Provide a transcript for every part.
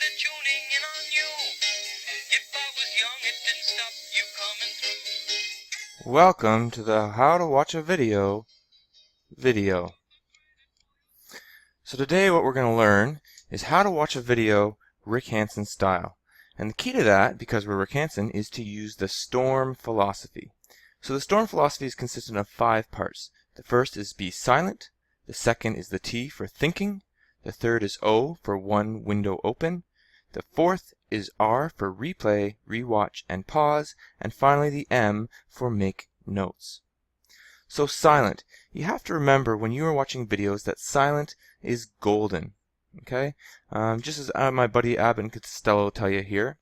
they're tuning in on you. If I was young, it didn't stop you coming through. Welcome to the How to Watch a Video video. So today what we're going to learn is how to watch a video Rick Hansen style. And the key to that, because we're Rick Hansen, is to use the STORM philosophy. So the STORM philosophy is consistent of 5 parts. The first is be silent. The second is the T for thinking. The third is O for one window open. The fourth is R for replay, rewatch, and pause. And finally the M for make notes. So silent. You have to remember when you are watching videos that silent is golden. Okay? Just as my buddy Abbott Costello will tell you here,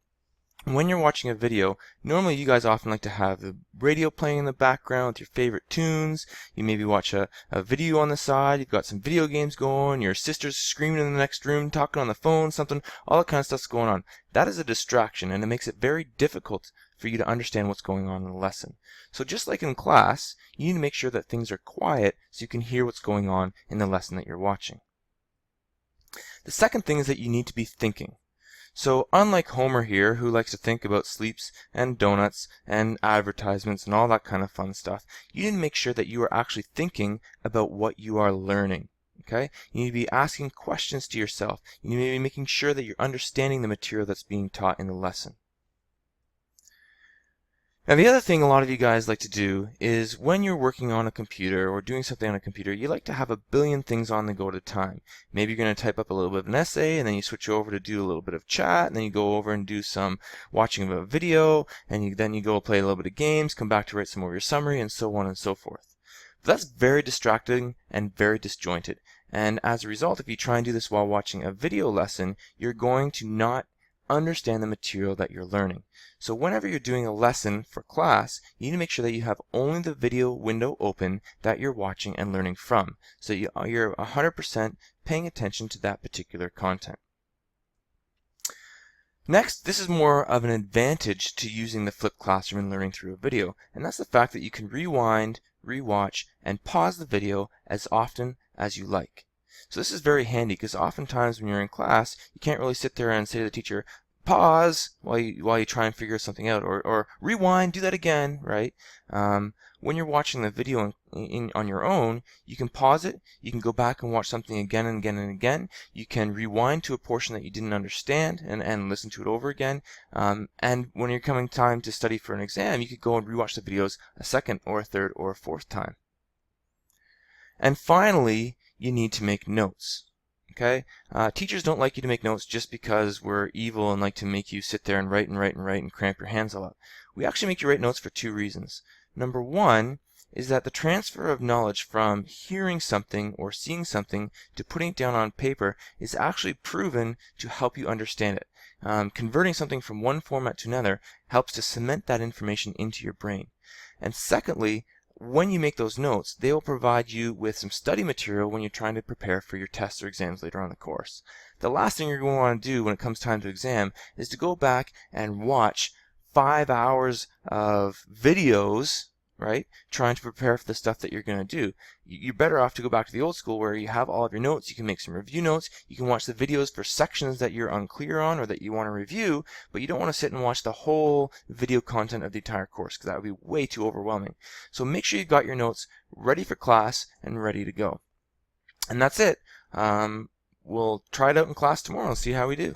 when you're watching a video, normally you guys often like to have the radio playing in the background with your favorite tunes. You maybe watch a video on the side. You've got some video games going. Your sister's screaming in the next room, talking on the phone, something. All that kind of stuff's going on. That is a distraction, and it makes it very difficult for you to understand what's going on in the lesson. So just like in class, you need to make sure that things are quiet so you can hear what's going on in the lesson that you're watching. The second thing is that you need to be thinking. So unlike Homer here, who likes to think about sleeps and donuts and advertisements and all that kind of fun stuff, you need to make sure that you are actually thinking about what you are learning. Okay? You need to be asking questions to yourself. You need to be making sure that you're understanding the material that's being taught in the lesson. Now the other thing a lot of you guys like to do is when you're working on a computer or doing something on a computer, you like to have a billion things on the go at a time. Maybe you're going to type up a little bit of an essay and then you switch over to do a little bit of chat and then you go over and do some watching of a video and then you go play a little bit of games, come back to write some more of your summary and so on and so forth. But that's very distracting and very disjointed. And as a result, if you try and do this while watching a video lesson, you're going to not understand the material that you're learning. So whenever you're doing a lesson for class, you need to make sure that you have only the video window open that you're watching and learning from. So you're 100% paying attention to that particular content. Next, this is more of an advantage to using the flipped classroom and learning through a video, and that's the fact that you can rewind, rewatch, and pause the video as often as you like. So this is very handy because oftentimes when you're in class, you can't really sit there and say to the teacher, pause while you try and figure something out, or rewind, do that again, right? When you're watching the video on your own, you can pause it, you can go back and watch something again and again and again, you can rewind to a portion that you didn't understand and listen to it over again, and when you're coming time to study for an exam, you could go and rewatch the videos a second or a third or a fourth time. And finally, you need to make notes. Okay? Teachers don't like you to make notes just because we're evil and like to make you sit there and write and write and write and cramp your hands all up. We actually make you write notes for 2 reasons. Number 1 is that the transfer of knowledge from hearing something or seeing something to putting it down on paper is actually proven to help you understand it. Converting something from one format to another helps to cement that information into your brain. And secondly, when you make those notes, they will provide you with some study material when you're trying to prepare for your tests or exams later on in the course. The last thing you're going to want to do when it comes time to exam is to go back and watch 5 hours of videos, right, trying to prepare for the stuff that you're going to do. You're better off to go back to the old school where you have all of your notes, you can make some review notes, you can watch the videos for sections that you're unclear on or that you want to review, but you don't want to sit and watch the whole video content of the entire course because that would be way too overwhelming. So make sure you've got your notes ready for class and ready to go. And that's it. We'll try it out in class tomorrow and see how we do.